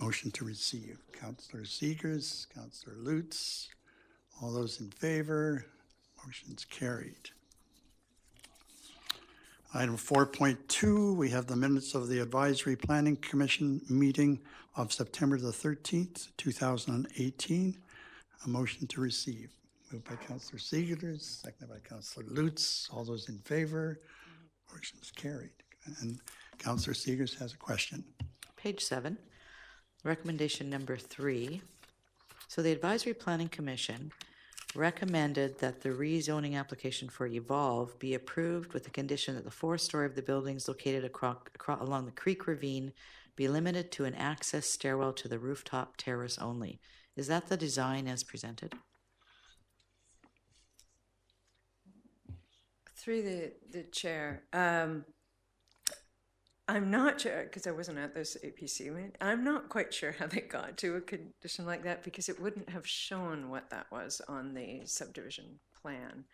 Motion to receive. Councillor Seegers, Councillor Lutz. All those in favor? Motion's carried. Item 4.2, we have the minutes of the Advisory Planning Commission meeting of September the 13th, 2018. A motion to receive. Moved by Councillor Seegers, seconded by Councillor Lutz. All those in favor? Motion is carried. And Councillor Seegers has a question. Page 7, recommendation number 3. So the Advisory Planning Commission recommended that the rezoning application for Evolve be approved with the condition that the fourth story of the buildings located along the Creek Ravine be limited to an access stairwell to the rooftop terrace only. Is that the design as presented? Through the chair, I'm not sure, because I wasn't at this APC meeting, I'm not quite sure how they got to a condition like that, because it wouldn't have shown what that was on the subdivision plan.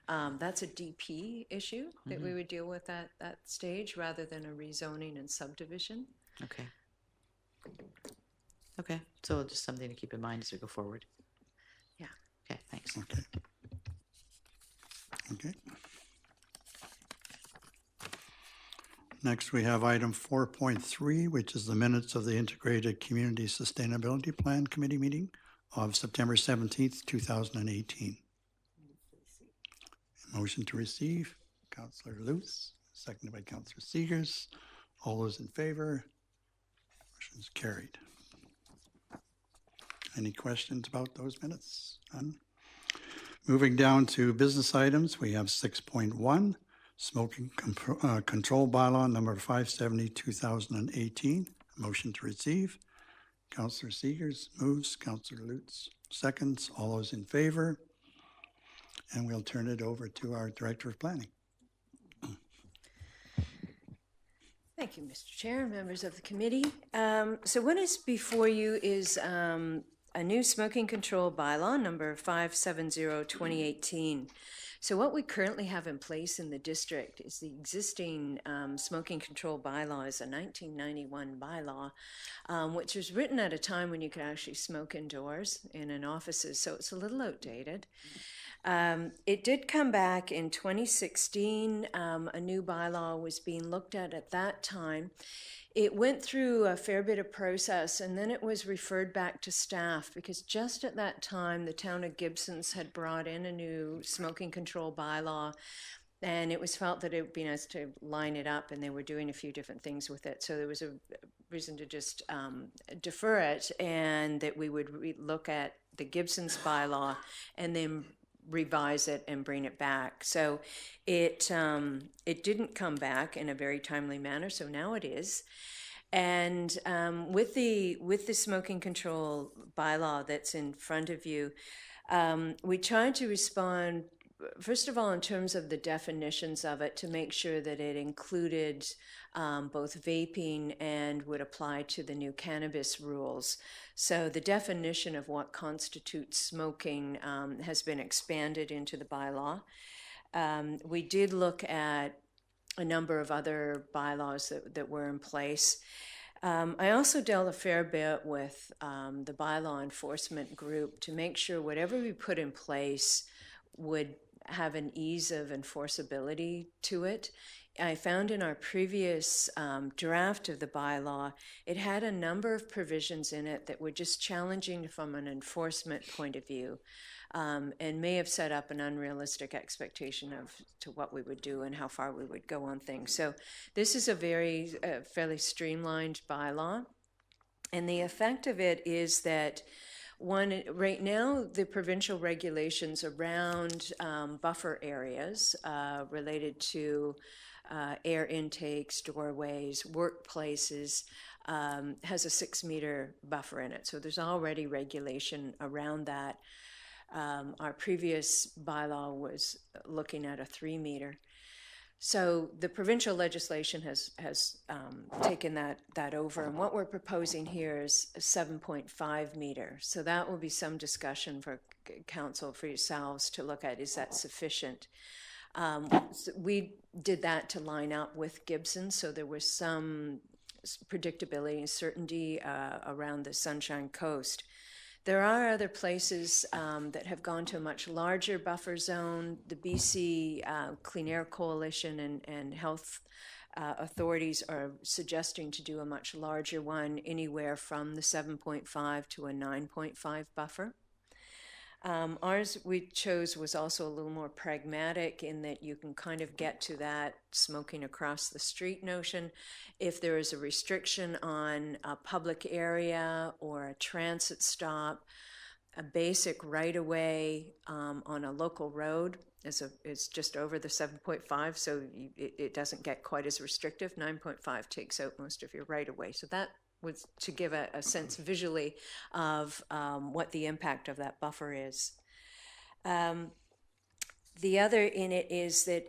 That's a DP issue that we would deal with at that stage rather than a rezoning and subdivision. Okay. Okay, so just something to keep in mind as we go forward. Yeah. Okay, thanks. Okay. Okay. Next, we have item 4.3, which is the minutes of the Integrated Community Sustainability Plan Committee meeting of September 17th, 2018. Motion to receive, Councillor Lutz, seconded by Councillor Seegers. All those in favor? Motion is carried. Any questions about those minutes? None. Moving down to business items, we have 6.1. Smoking Control Bylaw number 570, 2018. Motion to receive. Councillor Seegers moves. Councillor Lutz seconds. All those in favor? And we'll turn it over to our Director of Planning. Thank you, Mr. Chair, members of the committee. So what is before you is a new smoking control bylaw number 570, 2018. So what we currently have in place in the district is the existing smoking control bylaw is a 1991 bylaw, which was written at a time when you could actually smoke indoors in offices, so it's a little outdated. It did come back in 2016. A new bylaw was being looked at that time. It went through a fair bit of process, and then it was referred back to staff because just at that time, the town of Gibsons had brought in a new smoking control bylaw, and it was felt that it would be nice to line it up, and they were doing a few different things with it. So there was a reason to just defer it, and that we would look at the Gibsons bylaw and then revise it and bring it back. So it didn't come back in a very timely manner, so now it is. And with the smoking control bylaw that's in front of you, we tried to respond, first of all, in terms of the definitions of it, to make sure that it included both vaping and would apply to the new cannabis rules. So the definition of what constitutes smoking has been expanded into the bylaw. We did look at a number of other bylaws that were in place. I also dealt a fair bit with the bylaw enforcement group to make sure whatever we put in place would have an ease of enforceability to it. I found in our previous draft of the bylaw, it had a number of provisions in it that were just challenging from an enforcement point of view, and may have set up an unrealistic expectation to what we would do and how far we would go on things. So this is a very fairly streamlined bylaw, and the effect of it is that right now, the provincial regulations around buffer areas related to air intakes, doorways, workplaces, has a 6-meter buffer in it. So there's already regulation around that. Our previous bylaw was looking at a 3-meter. So the provincial legislation has taken that over, and what we're proposing here is a 7.5 meter. So that will be some discussion for council, for yourselves to look at. Is that sufficient? So we did that to line up with Gibson, so there was some predictability and certainty around the Sunshine Coast. There are other places that have gone to a much larger buffer zone. The BC Clean Air Coalition and health authorities are suggesting to do a much larger one, anywhere from the 7.5 to a 9.5 buffer. Ours we chose was also a little more pragmatic in that you can kind of get to that smoking across the street notion. If there is a restriction on a public area or a transit stop, a basic right-of-way on a local road is just over the 7.5, so it doesn't get quite as restrictive. 9.5 takes out most of your right-of-way. So that was to give a sense visually of what the impact of that buffer is. The other in it is that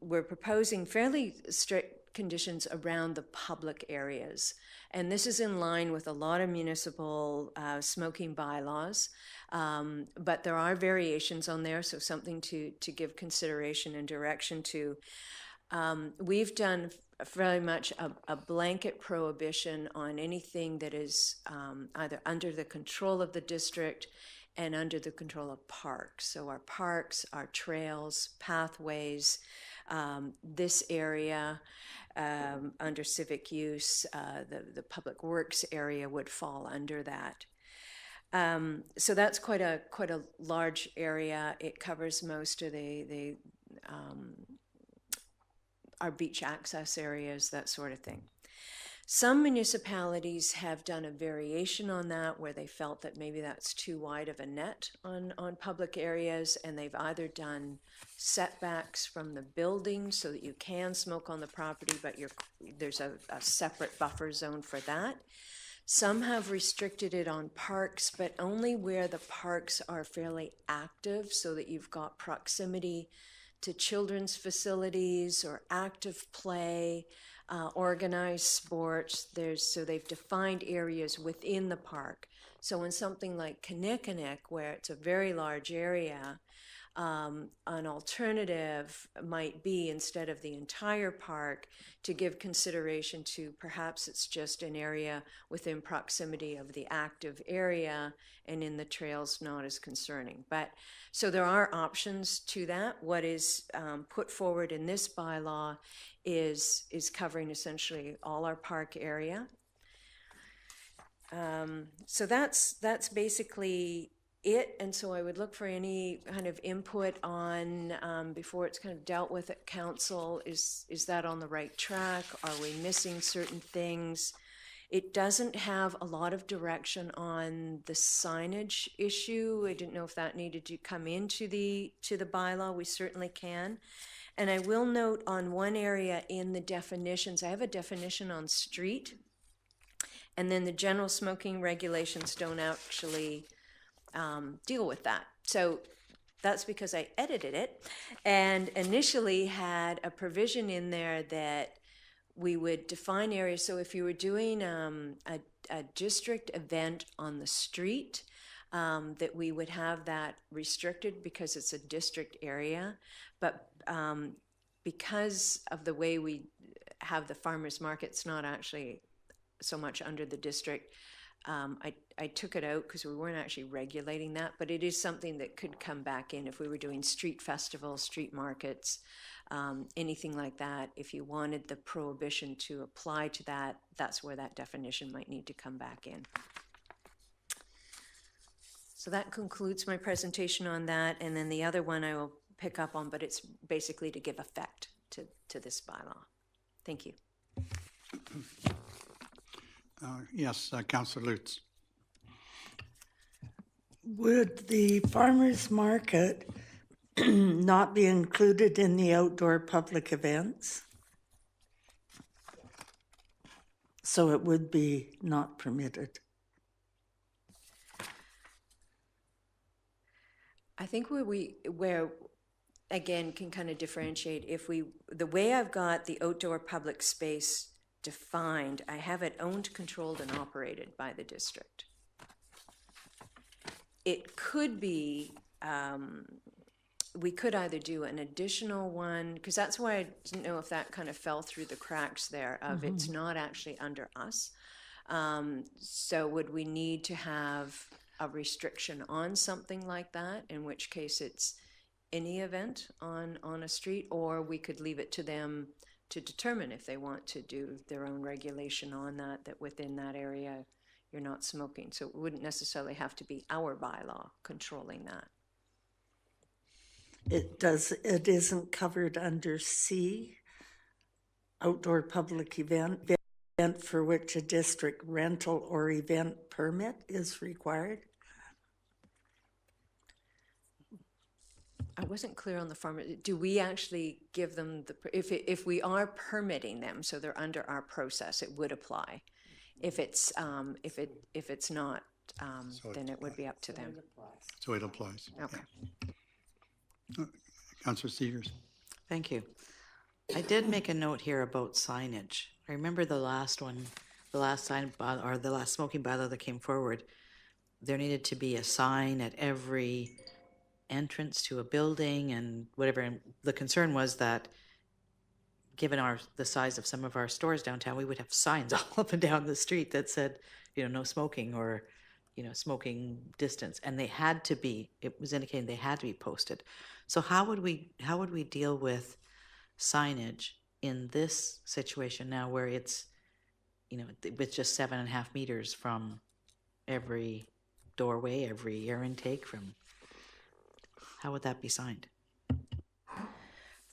we're proposing fairly strict conditions around the public areas. And this is in line with a lot of municipal smoking bylaws, but there are variations on there, so something to give consideration and direction to. We've done very much a blanket prohibition on anything that is either under the control of the district and under the control of parks. So our parks, our trails, pathways, this area under civic use, the public works area would fall under that. So that's quite a large area. It covers most of our beach access areas, that sort of thing. Some municipalities have done a variation on that where they felt that maybe that's too wide of a net on public areas, and they've either done setbacks from the building so that you can smoke on the property, but there's a separate buffer zone for that. Some have restricted it on parks, but only where the parks are fairly active so that you've got proximity to children's facilities or active play, organized sports. So they've defined areas within the park. So in something like Kinnickinnic, where it's a very large area, an alternative might be, instead of the entire park, to give consideration to perhaps it's just an area within proximity of the active area, and in the trails not as concerning. But so there are options to that. What is put forward in this bylaw is covering essentially all our park area. So that's basically it, and so I would look for any kind of input on before it's kind of dealt with at council. Is that on the right track? Are we missing certain things? It doesn't have a lot of direction on the signage issue. I didn't know if that needed to come into the bylaw. We certainly can. And I will note on one area in the definitions, I have a definition on street, and then the general smoking regulations don't actually deal with that. So that's because I edited it and initially had a provision in there that we would define areas. So if you were doing a district event on the street, that we would have that restricted because it's a district area. But because of the way we have the farmers markets, not actually so much under the district, I took it out because we weren't actually regulating that, but it is something that could come back in if we were doing street festivals, street markets, anything like that. If you wanted the prohibition to apply to that, that's where that definition might need to come back in. So that concludes my presentation on that, and then the other one I will pick up on, but it's basically to give effect to this bylaw. Thank you. Yes, Councillor Lutz. Would the farmers market not be included in the outdoor public events? So it would be not permitted. I think where again can kind of differentiate, the way I've got the outdoor public space defined, I have it owned, controlled, and operated by the district. It could be we could either do an additional one, because that's why I didn't know if that kind of fell through the cracks there of it's not actually under us. So would we need to have a restriction on something like that, in which case it's any event on a street, or we could leave it to them to determine if they want to do their own regulation on that, that within that area you're not smoking. So it wouldn't necessarily have to be our bylaw controlling that. It isn't covered under C, outdoor public event for which a district rental or event permit is required. I wasn't clear on the farmer. Do we actually give them the, if we are permitting them, so they're under our process, it would apply. If it's not, then it would be up to them. So it applies. Okay. Councillor Cedars. Thank you. I did make a note here about signage. I remember the last one, the last sign, or the last smoking bylaw that came forward. There needed to be a sign at every entrance to a building and whatever. And the concern was that given the size of some of our stores downtown, we would have signs all up and down the street that said, no smoking, or, smoking distance. And they had to be, it was indicating they had to be posted. So how would we deal with signage in this situation now where it's, with just 7.5 meters from every doorway, every air intake from, how would that be signed?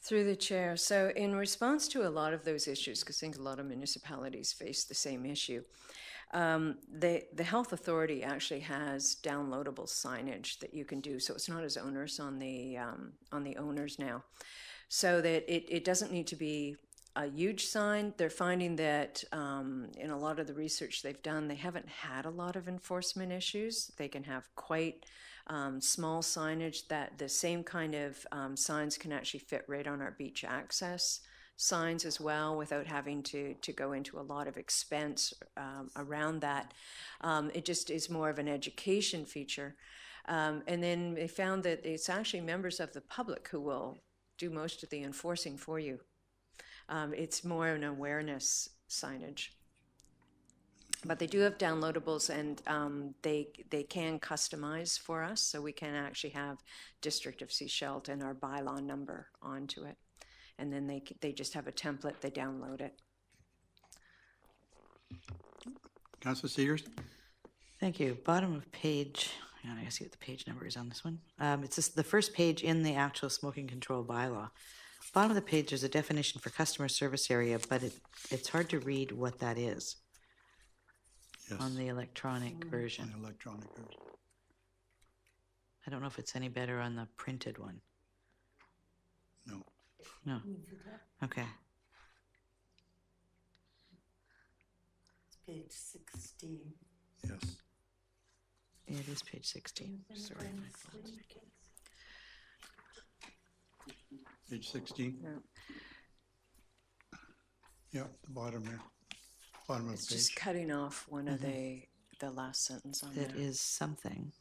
Through the chair. So in response to a lot of those issues, because I think a lot of municipalities face the same issue, the health authority actually has downloadable signage that you can do. So it's not as onerous on the owners now. So that it doesn't need to be a huge sign. They're finding that in a lot of the research they've done, they haven't had a lot of enforcement issues. They can have quite small signage, that the same kind of signs can actually fit right on our beach access signs as well, without having to go into a lot of expense around that. It just is more of an education feature. And then they found that it's actually members of the public who will do most of the enforcing for you. It's more an awareness signage. But they do have downloadables, and they can customize for us, so we can actually have District of Sechelt and our bylaw number onto it. And then they just have a template, they download it. Councillor Cedars. Thank you. Bottom of page, I gotta see what the page number is on this one. It's just the first page in the actual smoking control bylaw. Bottom of the page, there's a definition for customer service area, but it's hard to read what that is. Yes. On the electronic version. On the electronic version. I don't know if it's any better on the printed one. No. No. Okay. It's page 16. Yes. Yeah, it is page 16. Sorry. My fault. Page 16. Yeah. Yeah, the bottom there. Bottom of It's the just page. cutting off one of the last sentence on That there. is something.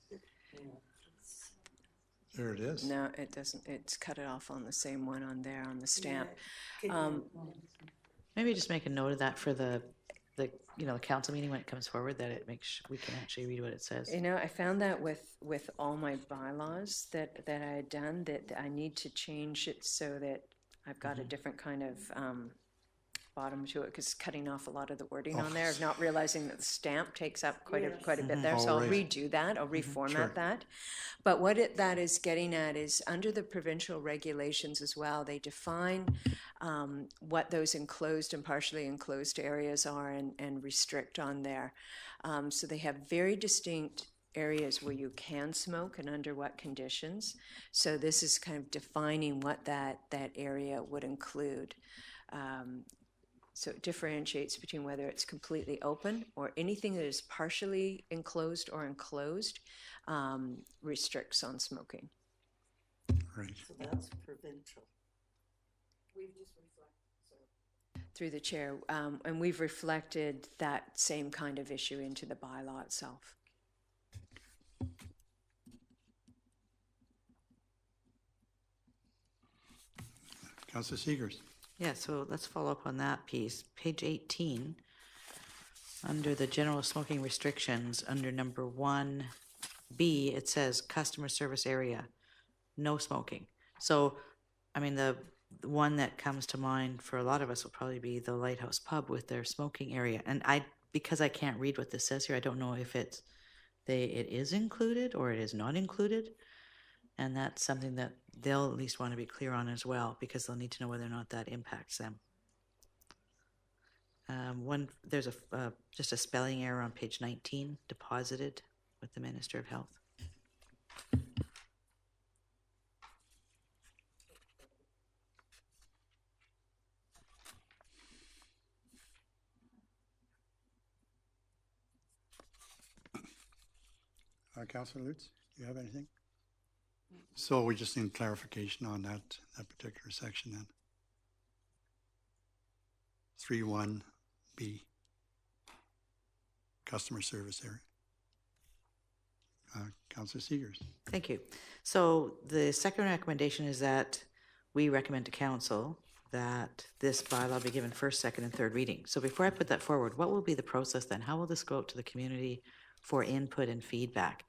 There it is. No, it doesn't. It's cut it off on the same one on there on the stamp. Maybe just make a note of that for the council meeting when it comes forward, that it makes we can actually read what it says. I found that with all my bylaws that I had done, that I need to change it so that I've got a different kind of bottom to it, because cutting off a lot of the wording on there, not realizing that the stamp takes up quite a bit there. So I'll Alright. redo that. I'll reformat Sure. that. But what that is getting at is under the provincial regulations as well, they define what those enclosed and partially enclosed areas are and restrict on there. So they have very distinct areas where you can smoke and under what conditions. So this is kind of defining what that area would include. So it differentiates between whether it's completely open or anything that is partially enclosed or enclosed restricts on smoking. Right. So that's provincial. Through the chair, and we've reflected that same kind of issue into the bylaw itself. Councillor Seegers. Yeah, so let's follow up on that piece. Page 18, under the general smoking restrictions, under number 1B, it says customer service area, no smoking. So, I mean, the one that comes to mind for a lot of us will probably be the Lighthouse Pub with their smoking area. And because I can't read what this says here, I don't know if it is included or it is not included. And that's something that they'll at least want to be clear on as well, because they'll need to know whether or not that impacts them. There's just a spelling error on page 19, deposited with the Minister of Health. Councillor Lutz, do you have anything? So we just need clarification on that particular section then. 3.1B, customer service area. Councillor Seegers. Thank you. So the second recommendation is that we recommend to council that this bylaw be given first, second, and third reading. So before I put that forward, what will be the process then? How will this go out to the community for input and feedback?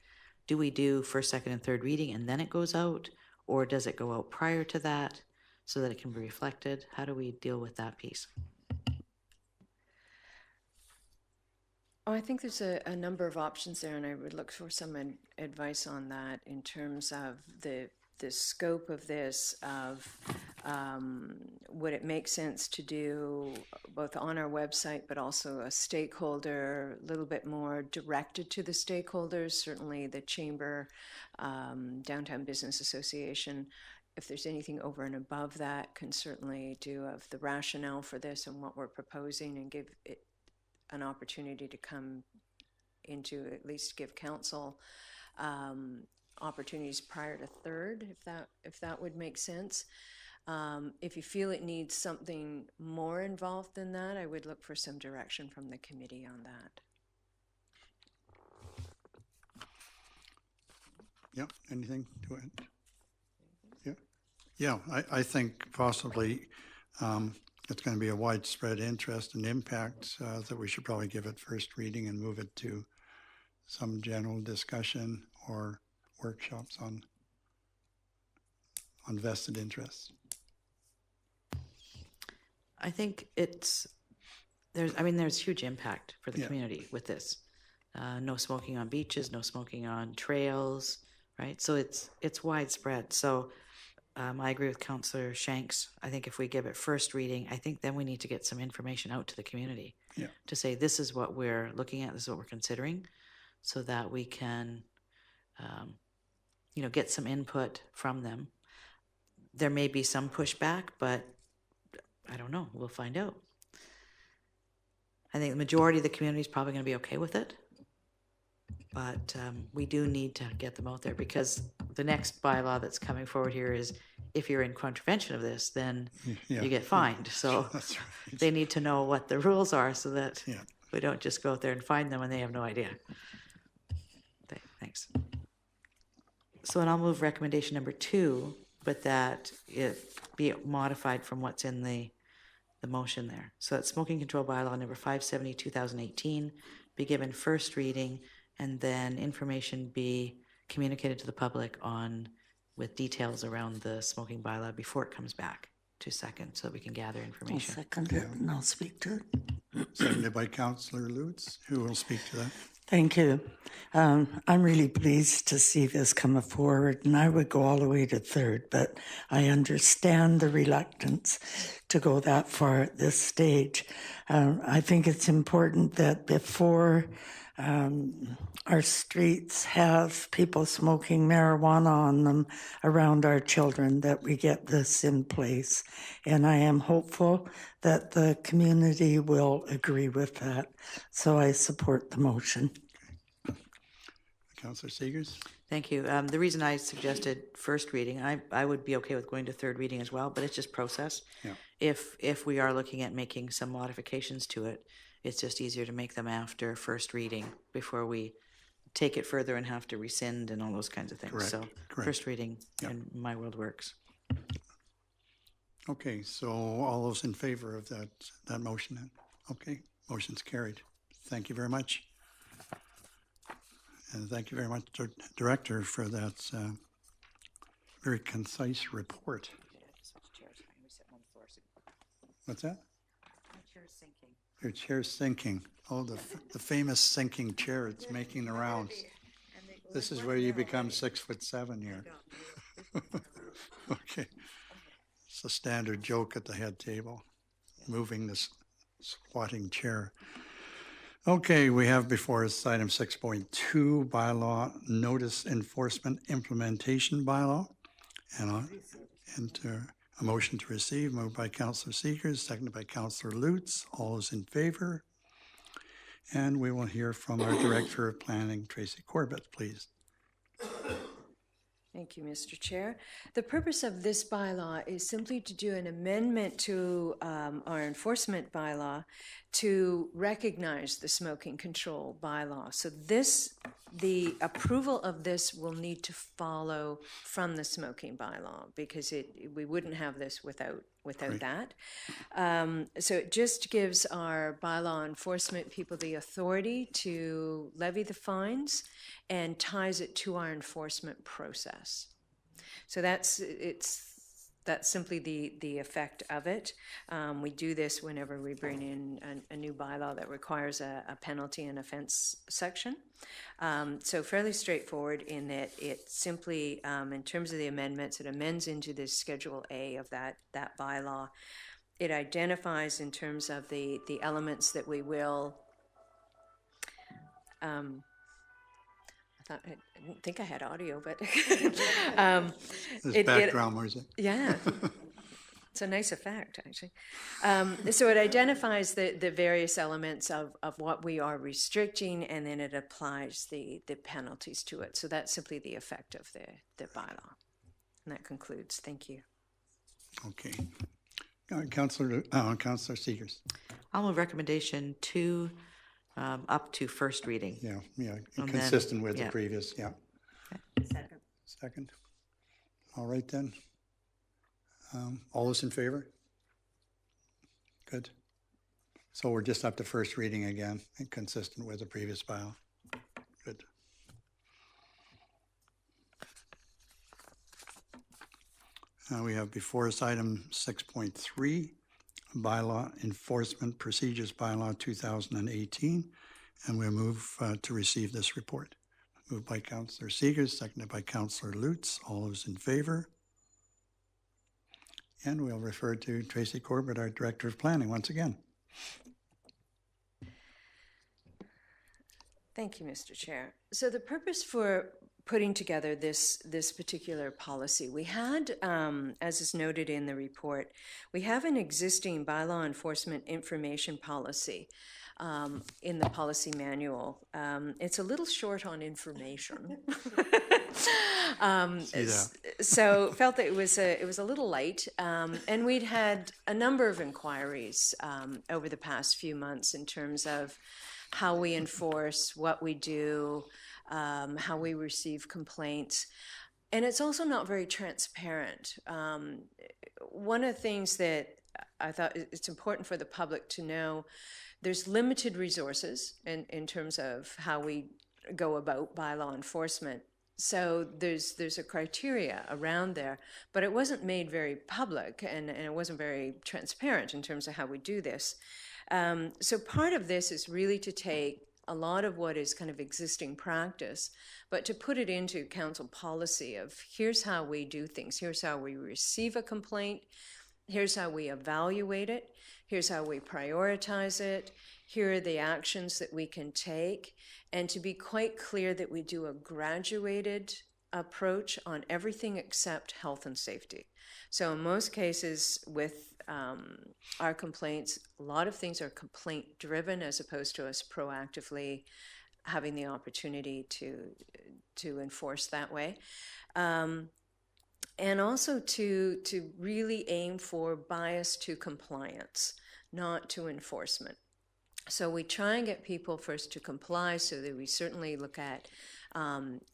Do we do first, second, and third reading and then it goes out? Or does it go out prior to that so that it can be reflected? How do we deal with that piece? Oh, I think there's a number of options there, and I would look for some advice on that in terms of the scope of this, of would it make sense to do both on our website, but also a stakeholder, a little bit more directed to the stakeholders, certainly the Chamber, Downtown Business Association. If there's anything over and above that, can certainly do of the rationale for this and what we're proposing, and give it an opportunity to come into, at least give council opportunities prior to third, if that would make sense. If you feel it needs something more involved than that, I would look for some direction from the committee on that. Yeah, anything to add? Yeah, I think possibly it's going to be a widespread interest and impact that we should probably give it first reading and move it to some general discussion or workshops on vested interests. I think there's huge impact for the community with this. No smoking on beaches, no smoking on trails, right? So it's widespread. So I agree with Councillor Shanks. I think if we give it first reading, I think then we need to get some information out to the community to say this is what we're looking at, this is what we're considering, so that we can, get some input from them. There may be some pushback, but I don't know. We'll find out. I think the majority of the community is probably going to be okay with it, but we do need to get them out there, because the next bylaw that's coming forward here is if you're in contravention of this, then you get fined. So That's right. they need to know what the rules are so that we don't just go out there and find them when they have no idea. Okay, thanks. So and I'll move recommendation number 2, but that it be modified from what's in the motion there. So that smoking control bylaw number 570, 2018 be given first reading, and then information be communicated to the public with details around the smoking bylaw before it comes back to second, so we can gather I'll information. second it and I'll speak to it. Seconded by Councillor Lutz, who will speak to that. Thank you. I'm really pleased to see this come forward, and I would go all the way to third, but I understand the reluctance to go that far at this stage. I think it's important that before our streets have people smoking marijuana on them around our children, that we get this in place. And I am hopeful that the community will agree with that. So I support the motion. Councillor Seegers. Thank you. The reason I suggested first reading, I would be okay with going to third reading as well, but it's just process. Yeah. If we are looking at making some modifications to it, it's just easier to make them after first reading before we take it further and have to rescind and all those kinds of things. Correct, So correct. first reading Yep. in my world works. Okay, so all those in favor of that motion then? Okay, motion's carried. Thank you very much. And thank you very much, Director, for that very concise report. What's that? Your chair's sinking. Oh, the famous sinking chair, it's making the rounds. This is where you become 6'7" here. Okay. It's a standard joke at the head table, moving this squatting chair. Okay, we have before us item 6.2, bylaw notice enforcement implementation bylaw. And a motion to receive, moved by Councillor Seekers, seconded by Councillor Lutz. All those in favor? And we will hear from our Director of Planning, Tracy Corbett, please. Thank you, Mr. Chair. The purpose of this bylaw is simply to do an amendment to our enforcement bylaw to recognize the smoking control bylaw. So the approval of this will need to follow from the smoking bylaw because we wouldn't have this without that. So it just gives our bylaw enforcement people the authority to levy the fines and ties it to our enforcement process. So that's simply the effect of it. We do this whenever we bring in a new bylaw that requires a penalty and offense section. So fairly straightforward in that it simply, in terms of the amendments, it amends into this Schedule A of that bylaw. It identifies in terms of the elements that we will I didn't think I had audio, but This background music. Yeah, it's a nice effect, actually. So it identifies the various elements of what we are restricting, and then it applies the penalties to it. So that's simply the effect of the bylaw. And that concludes. Thank you. Okay. Councillor Seekers. I'll move recommendation 2 up to first reading. Yeah, And consistent then- with the yeah. previous, yeah. Second. All right then. All those in favor? Good. So we're just up to first reading again, and consistent with the previous bylaw. Good. We have before us item 6.3, bylaw enforcement procedures bylaw 2018, and we'll move to receive this report. Moved by Councillor Seegers, seconded by Councillor Lutz. All those in favor? And we'll refer to Tracy Corbett, our Director of Planning, once again. Thank you, Mr. Chair. So the purpose for putting together this particular policy, we had, as is noted in the report, we have an existing bylaw enforcement information policy in the policy manual. It's a little short on information. So felt that it was a little light, and we'd had a number of inquiries over the past few months in terms of how we enforce, what we do, how we receive complaints. And it's also not very transparent. One of the things that I thought it's important for the public to know, there's limited resources in terms of how we go about bylaw enforcement. So there's a criteria around there, but it wasn't made very public and it wasn't very transparent in terms of how we do this. So part of this is really to take a lot of what is kind of existing practice, but to put it into council policy of here's how we do things, here's how we receive a complaint, here's how we evaluate it, here's how we prioritize it, here are the actions that we can take, and to be quite clear that we do a graduated approach on everything except health and safety. So in most cases with our complaints, a lot of things are complaint driven as opposed to us proactively having the opportunity to enforce that way. And also to really aim for bias to compliance, not to enforcement. So we try and get people first to comply, so that we certainly look at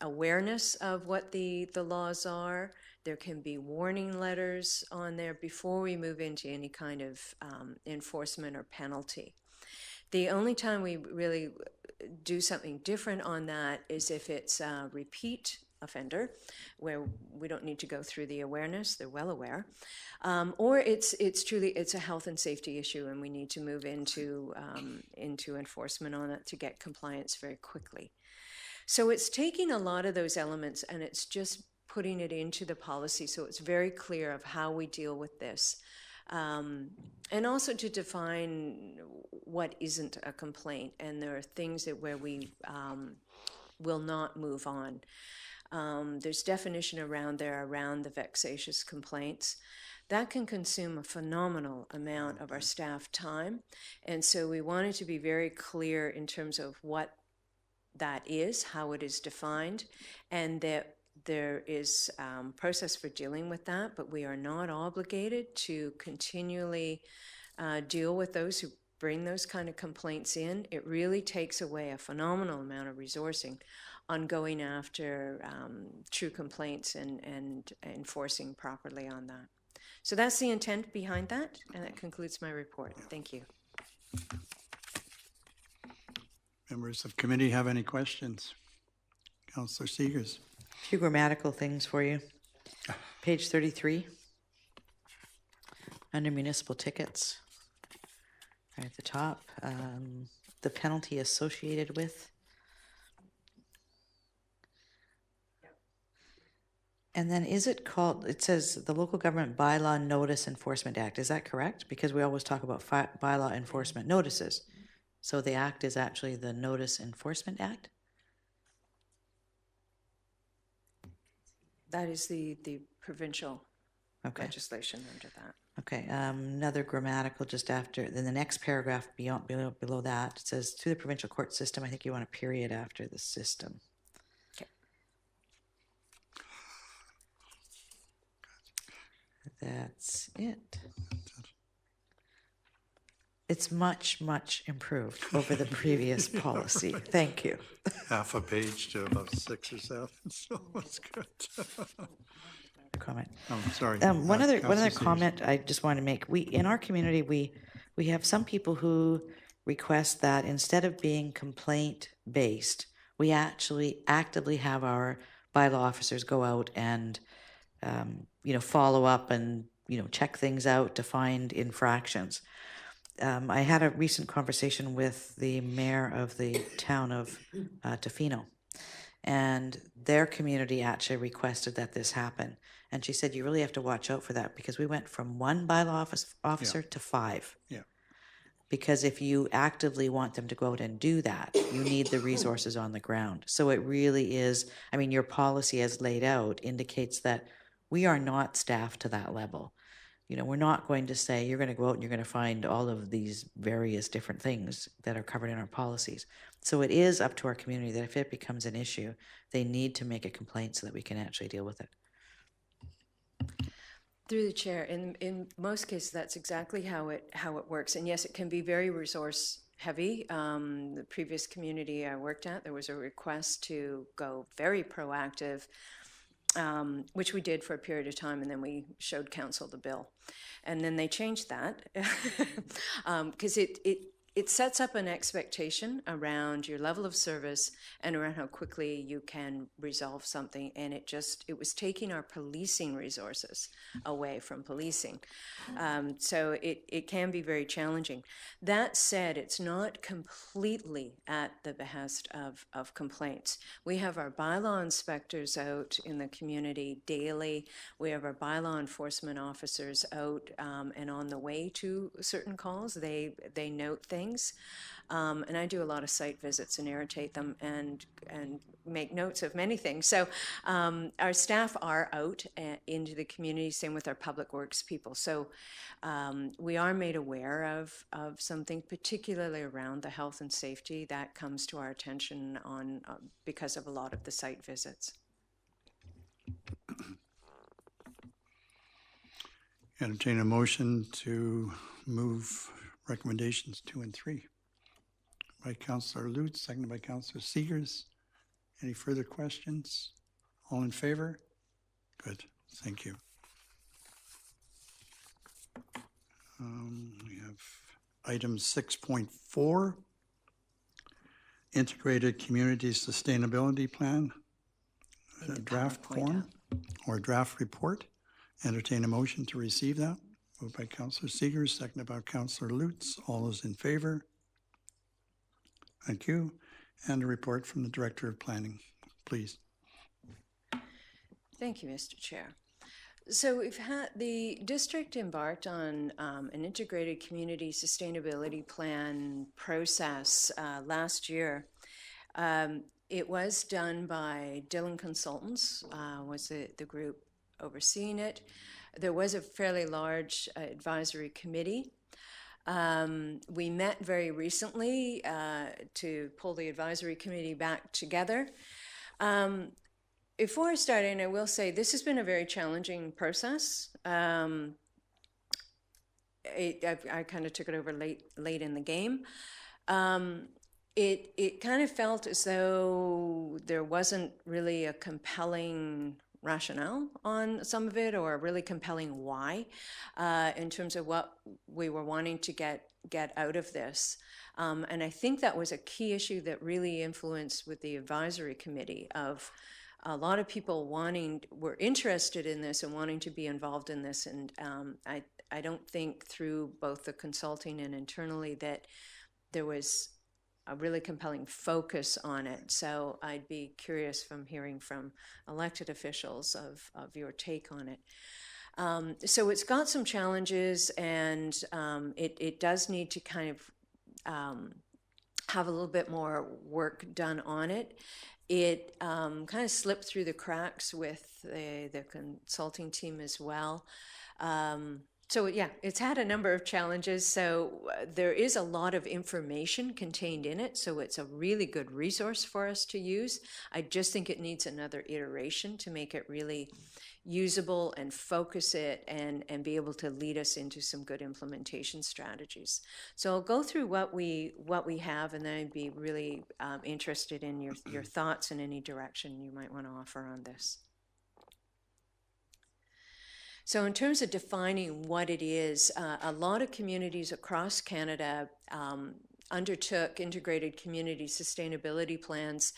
awareness of what the laws are. There can be warning letters on there before we move into any kind of enforcement or penalty. The only time we really do something different on that is if it's a repeat offender, where we don't need to go through the awareness, they're well aware, or it's truly a health and safety issue, and we need to move into enforcement on it to get compliance very quickly. So it's taking a lot of those elements and it's just putting it into the policy so it's very clear of how we deal with this. And also to define what isn't a complaint, and there are things where we will not move on. There's definition around the vexatious complaints. That can consume a phenomenal amount of our staff time, and so we wanted to be very clear in terms of what that is, how it is defined, and that there is process for dealing with that, but we are not obligated to continually deal with those who bring those kind of complaints in. It really takes away a phenomenal amount of resourcing on going after true complaints and enforcing properly on that. So that's the intent behind that, and that concludes my report. Thank you. Members of committee have any questions? Councillor Seegers. A few grammatical things for you. Page 33, under municipal tickets, right at the top, the penalty associated with. And then is it called, it says the Local Government Bylaw Notice Enforcement Act. Is that correct? Because we always talk about bylaw enforcement notices. So the act is actually the Notice Enforcement Act? That is the provincial legislation under that. Okay, another grammatical just after, then the next paragraph below that, it says, through the provincial court system. I think you want a period after the system. Okay. That's it. It's much, much improved over the previous policy. Thank you. Half a page to about 6 or 7, so it's good. Comment. Oh, sorry. One other Councillor Seegers. comment I just want to make. We in our community we have some people who request that instead of being complaint based, we actually actively have our bylaw officers go out and follow up and check things out to find infractions. I had a recent conversation with the mayor of the town of Tofino, and their community actually requested that this happen. And she said, you really have to watch out for that, because we went from one bylaw officer to 5. Yeah. Because if you actively want them to go out and do that, you need the resources on the ground. So it really is, your policy as laid out indicates that we are not staffed to that level. We're not going to say you're going to go out and you're going to find all of these various different things that are covered in our policies. So it is up to our community that if it becomes an issue, they need to make a complaint so that we can actually deal with it. Through the chair, in most cases, that's exactly how it works. And yes, it can be very resource heavy. The previous community I worked at, there was a request to go very proactive, which we did for a period of time, and then we showed council the bill. And then they changed that because it sets up an expectation around your level of service and around how quickly you can resolve something. And it was taking our policing resources away from policing. So it can be very challenging. That said, it's not completely at the behest of complaints. We have our bylaw inspectors out in the community daily. We have our bylaw enforcement officers out and on the way to certain calls. They note things. And I do a lot of site visits and irritate them and make notes of many things. So our staff are out into the community, same with our public works people. So we are made aware of something, particularly around the health and safety that comes to our attention on because of a lot of the site visits. Entertain a motion to move recommendations 2 and 3. by Councillor Lutz, seconded by Councillor Seegers. Any further questions? All in favor? Good, thank you. We have item 6.4, Integrated Community Sustainability Plan, a draft form or draft report. Entertain a motion to receive that. Moved by Councillor Seegers, seconded by Councillor Lutz. All those in favor? Thank you. And a report from the Director of Planning, please. Thank you, Mr. Chair. So we've had the district embarked on an integrated community sustainability plan process last year. It was done by Dillon Consultants, was the group overseeing it. There was a fairly large advisory committee. We met very recently to pull the advisory committee back together. Before I start in, I will say this has been a very challenging process. I kind of took it over late in the game. It kind of felt as though there wasn't really a compelling rationale on some of it, or a really compelling why, in terms of what we were wanting to get out of this. And I think that was a key issue that really influenced with the advisory committee of a lot of people were interested in this and wanting to be involved in this. And I don't think through both the consulting and internally that there was a really compelling focus on it. So I'd be curious from hearing from elected officials of your take on it. So it's got some challenges, and it does need to kind of have a little bit more work done on it. It kind of slipped through the cracks with the consulting team as well. So yeah, it's had a number of challenges. So there is a lot of information contained in it. So it's a really good resource for us to use. I just think it needs another iteration to make it really usable and focus it and be able to lead us into some good implementation strategies. So I'll go through what we have, and then I'd be really interested in your thoughts and any direction you might want to offer on this. So in terms of defining what it is, a lot of communities across Canada undertook integrated community sustainability plans,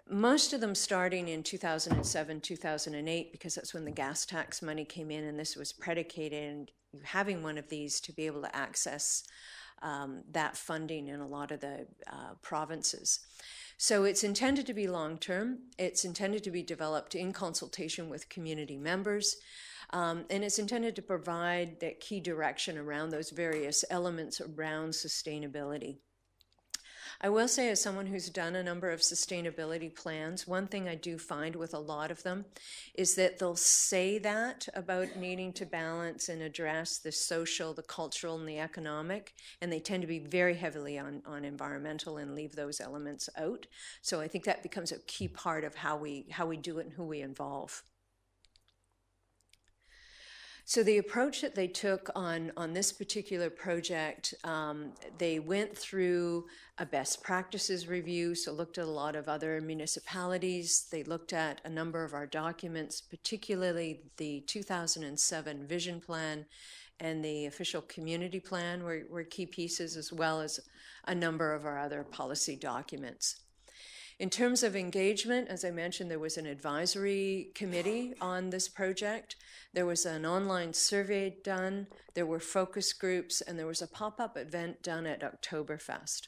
most of them starting in 2007, 2008, because that's when the gas tax money came in, and this was predicated on having one of these to be able to access that funding in a lot of the provinces. So it's intended to be long-term. It's intended to be developed in consultation with community members. And it's intended to provide that key direction around those various elements around sustainability. I will say, as someone who's done a number of sustainability plans, one thing I do find with a lot of them is that they'll say that about needing to balance and address the social, the cultural, and the economic, and they tend to be very heavily on environmental and leave those elements out. So I think that becomes a key part of how we do it and who we involve. So the approach that they took on this particular project, they went through a best practices review, so looked at a lot of other municipalities. They looked at a number of our documents, particularly the 2007 vision plan and the official community plan were key pieces, as well as a number of our other policy documents. In terms of engagement, as I mentioned, there was an advisory committee on this project. There was an online survey done, there were focus groups, and there was a pop-up event done at Oktoberfest.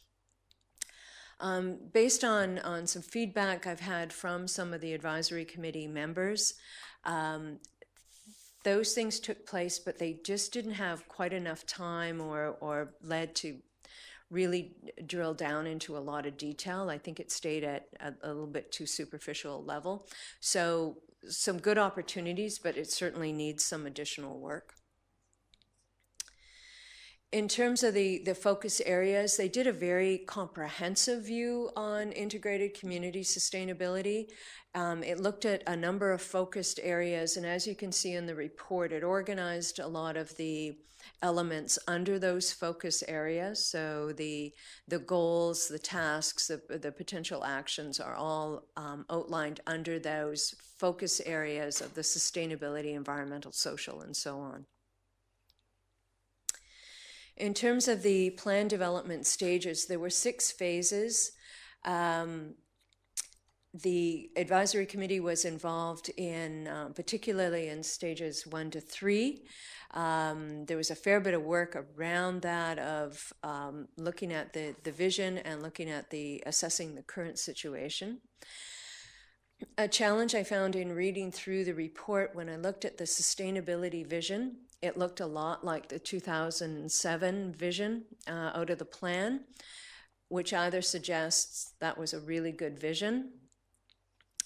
Based on some feedback I've had from some of the advisory committee members, those things took place, but they just didn't have quite enough time or led to really drill down into a lot of detail. I think it stayed at a little bit too superficial level. So some good opportunities, but it certainly needs some additional work. In terms of the focus areas, they did a very comprehensive view on integrated community sustainability. It looked at a number of focused areas, and as you can see in the report, it organized a lot of the elements under those focus areas. So the goals, the tasks, the potential actions are all outlined under those focus areas of the sustainability, environmental, social, and so on. In terms of the plan development stages, there were 6 phases. The advisory committee was involved in, particularly in stages 1 to 3. There was a fair bit of work around that of looking at the vision and looking at assessing the current situation. A challenge I found in reading through the report when I looked at the sustainability vision, it looked a lot like the 2007 vision out of the plan, which either suggests that was a really good vision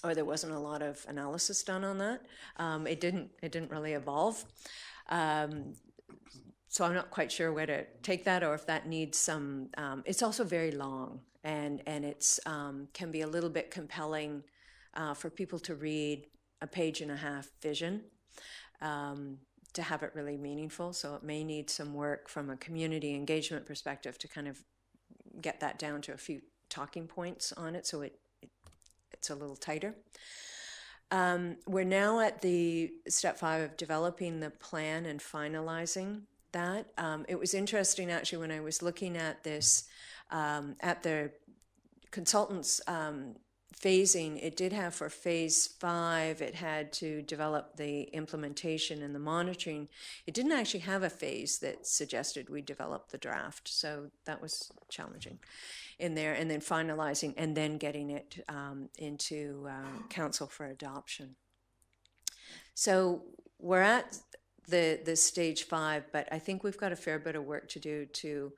or there wasn't a lot of analysis done on that. It didn't really evolve. So I'm not quite sure where to take that or if that needs some, it's also very long and it's can be a little bit compelling for people to read a 1.5-page vision to have it really meaningful. So it may need some work from a community engagement perspective to kind of get that down to a few talking points on it so it's a little tighter. We're now at the step 5 of developing the plan and finalizing that. It was interesting actually when I was looking at this, at the consultants' phasing, it did have for phase 5, it had to develop the implementation and the monitoring. It didn't actually have a phase that suggested we develop the draft, so that was challenging in there, and then finalizing and then getting it into council for adoption. So we're at the stage 5, but I think we've got a fair bit of work to do to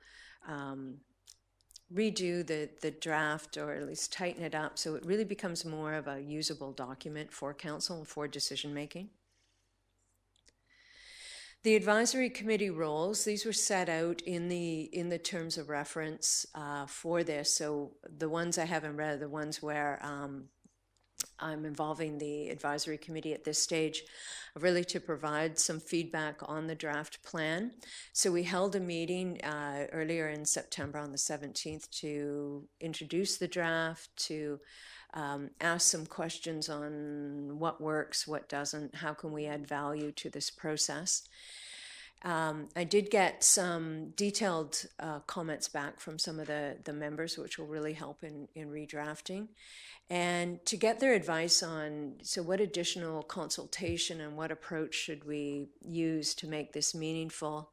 redo the draft, or at least tighten it up so it really becomes more of a usable document for council and for decision making. The advisory committee roles, these were set out in the terms of reference for this. So the ones I haven't read are the ones where I'm involving the advisory committee at this stage, really to provide some feedback on the draft plan. So we held a meeting earlier in September on the 17th to introduce the draft, to ask some questions on what works, what doesn't, how can we add value to this process. I did get some detailed comments back from some of the members, which will really help in redrafting. And to get their advice on, so what additional consultation and what approach should we use to make this meaningful?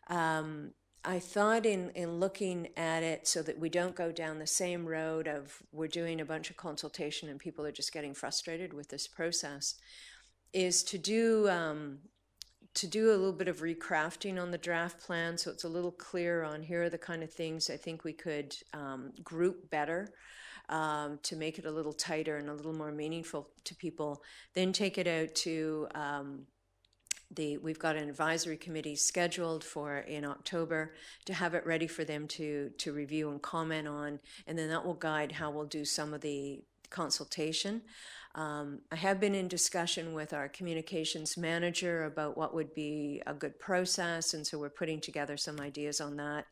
I thought in looking at it so that we don't go down the same road of we're doing a bunch of consultation and people are just getting frustrated with this process, is to do a little bit of recrafting on the draft plan so it's a little clearer on here are the kind of things I think we could group better to make it a little tighter and a little more meaningful to people. Then take it out to we've got an advisory committee scheduled for in October to have it ready for them to review and comment on, and then that will guide how we'll do some of the consultation. I have been in discussion with our communications manager about what would be a good process, and so we're putting together some ideas on that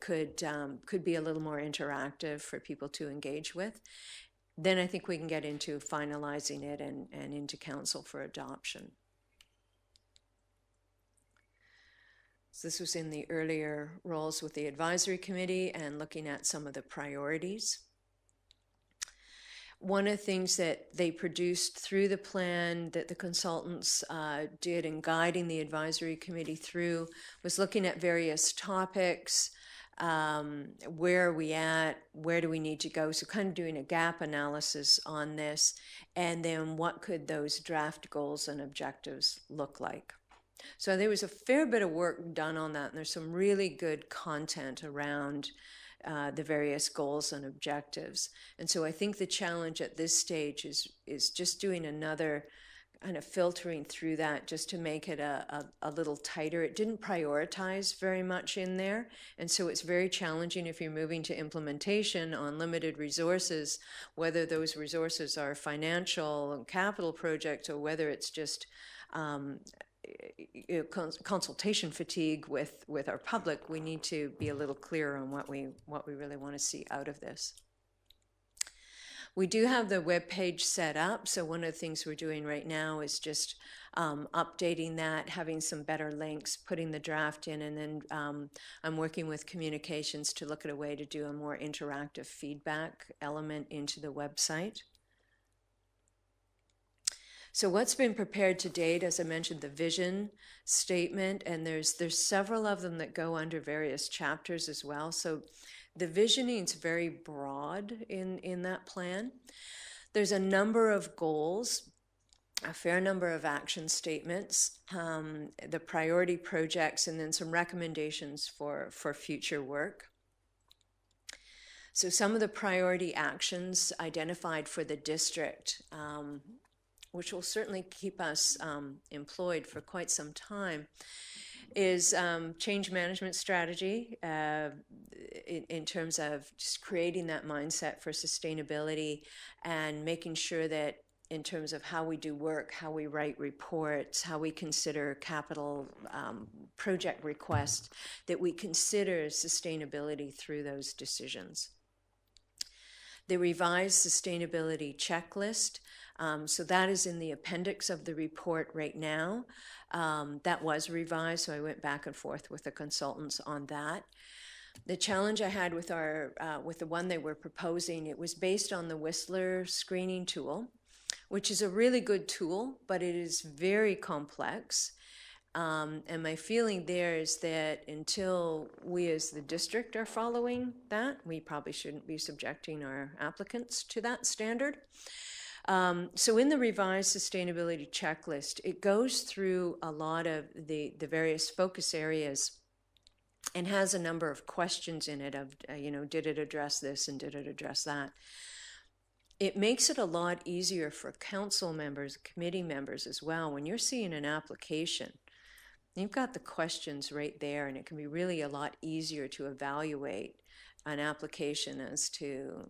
could be a little more interactive for people to engage with. Then I think we can get into finalizing it and into council for adoption. So this was in the earlier roles with the advisory committee and looking at some of the priorities. One of the things that they produced through the plan that the consultants did in guiding the advisory committee through was looking at various topics, where are we at, where do we need to go, so kind of doing a gap analysis on this, and then what could those draft goals and objectives look like. So there was a fair bit of work done on that, and there's some really good content around the various goals and objectives. And so I think the challenge at this stage is just doing another kind of filtering through that just to make it a little tighter. It didn't prioritize very much in there, and so it's very challenging if you're moving to implementation on limited resources, whether those resources are financial and capital projects or whether it's just consultation fatigue with our public. We need to be a little clearer on what we really want to see out of this. We do have the web page set up, so one of the things we're doing right now is just updating that, having some better links, putting the draft in, and then I'm working with communications to look at a way to do a more interactive feedback element into the website. So what's been prepared to date, as I mentioned, the vision statement, and there's several of them that go under various chapters as well. So the visioning's very broad in that plan. There's a number of goals, a fair number of action statements, the priority projects, and then some recommendations for future work. So some of the priority actions identified for the district, which will certainly keep us employed for quite some time, is change management strategy in terms of just creating that mindset for sustainability and making sure that in terms of how we do work, how we write reports, how we consider capital project requests, that we consider sustainability through those decisions. The revised sustainability checklist, so that is in the appendix of the report right now. That was revised, so I went back and forth with the consultants on that. The challenge I had with with the one they were proposing, it was based on the Whistler screening tool, which is a really good tool, but it is very complex. And my feeling there is that until we as the district are following that, we probably shouldn't be subjecting our applicants to that standard. So in the revised sustainability checklist, it goes through a lot of the various focus areas and has a number of questions in it of, did it address this and did it address that? It makes it a lot easier for council members, committee members as well. When you're seeing an application, you've got the questions right there, and it can be really a lot easier to evaluate an application as to,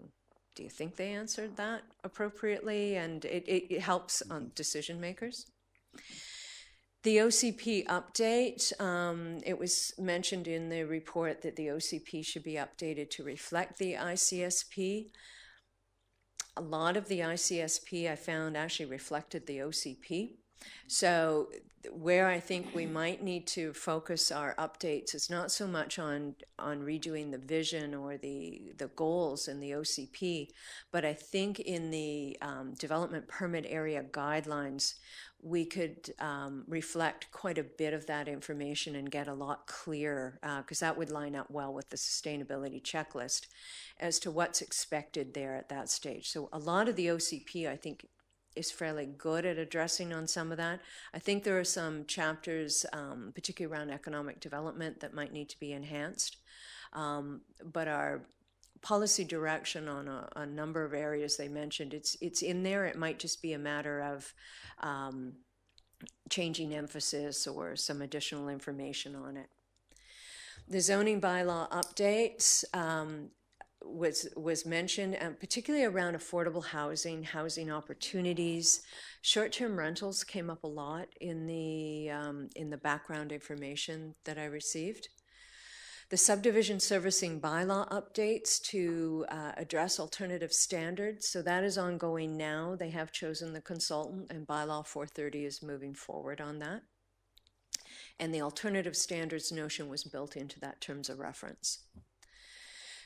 do you think they answered that appropriately? And it helps on decision makers. The OCP update, it was mentioned in the report that the OCP should be updated to reflect the ICSP. A lot of the ICSP I found actually reflected the OCP. So where I think we might need to focus our updates is not so much on redoing the vision or the goals in the OCP, but I think in the development permit area guidelines, we could reflect quite a bit of that information and get a lot clearer, because that would line up well with the sustainability checklist as to what's expected there at that stage. So a lot of the OCP, I think, is fairly good at addressing on some of that. I think there are some chapters, particularly around economic development, that might need to be enhanced. But our policy direction on a number of areas they mentioned, it's in there. It might just be a matter of changing emphasis or some additional information on it. The zoning bylaw updates, was mentioned, particularly around affordable housing opportunities. Short-term rentals came up a lot in the background information that I received. The subdivision servicing bylaw updates to address alternative standards. So that is ongoing now. They have chosen the consultant, and bylaw 430 is moving forward on that. And the alternative standards notion was built into that terms of reference.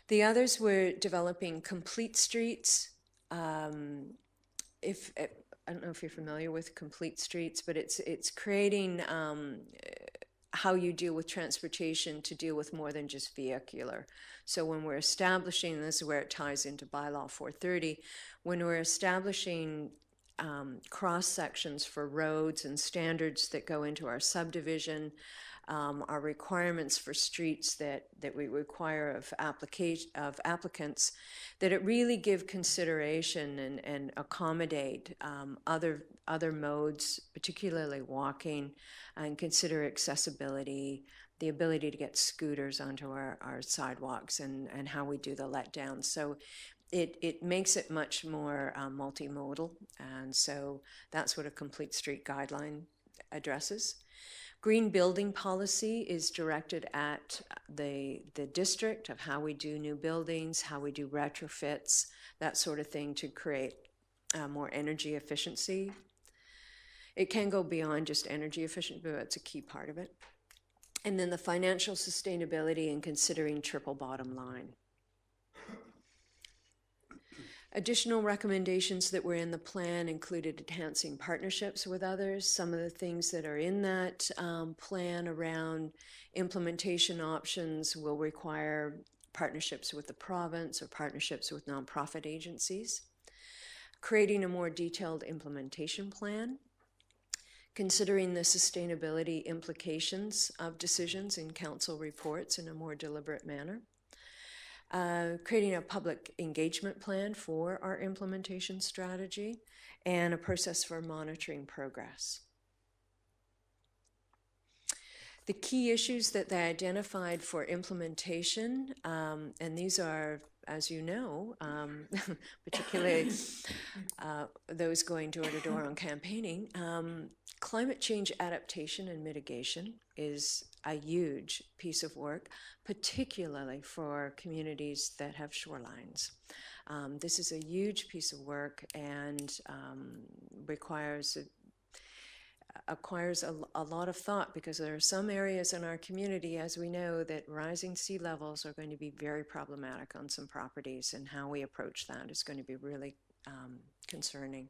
The others were developing complete streets. I don't know if you're familiar with complete streets, but it's creating how you deal with transportation to deal with more than just vehicular. So when we're establishing, this is where it ties into bylaw 430, when we're establishing cross sections for roads and standards that go into our subdivision, our requirements for streets that we require of applicants, that it really give consideration and accommodate other modes, particularly walking, and consider accessibility, the ability to get scooters onto our sidewalks, and how we do the letdown. So it makes it much more multimodal, and so that's what a complete street guideline addresses. Green building policy is directed at the district of how we do new buildings, how we do retrofits, that sort of thing, to create more energy efficiency. It can go beyond just energy efficiency, but it's a key part of it. And then the financial sustainability and considering triple bottom line. Additional recommendations that were in the plan included enhancing partnerships with others. Some of the things that are in that plan around implementation options will require partnerships with the province or partnerships with nonprofit agencies. Creating a more detailed implementation plan. Considering the sustainability implications of decisions in council reports in a more deliberate manner. Creating a public engagement plan for our implementation strategy, and a process for monitoring progress. The key issues that they identified for implementation, and these are, as you know, particularly those going door to door on campaigning, climate change adaptation and mitigation is a huge piece of work, particularly for communities that have shorelines. This is a huge piece of work and requires a lot of thought, because there are some areas in our community, as we know, that rising sea levels are going to be very problematic on some properties, and how we approach that is going to be really concerning.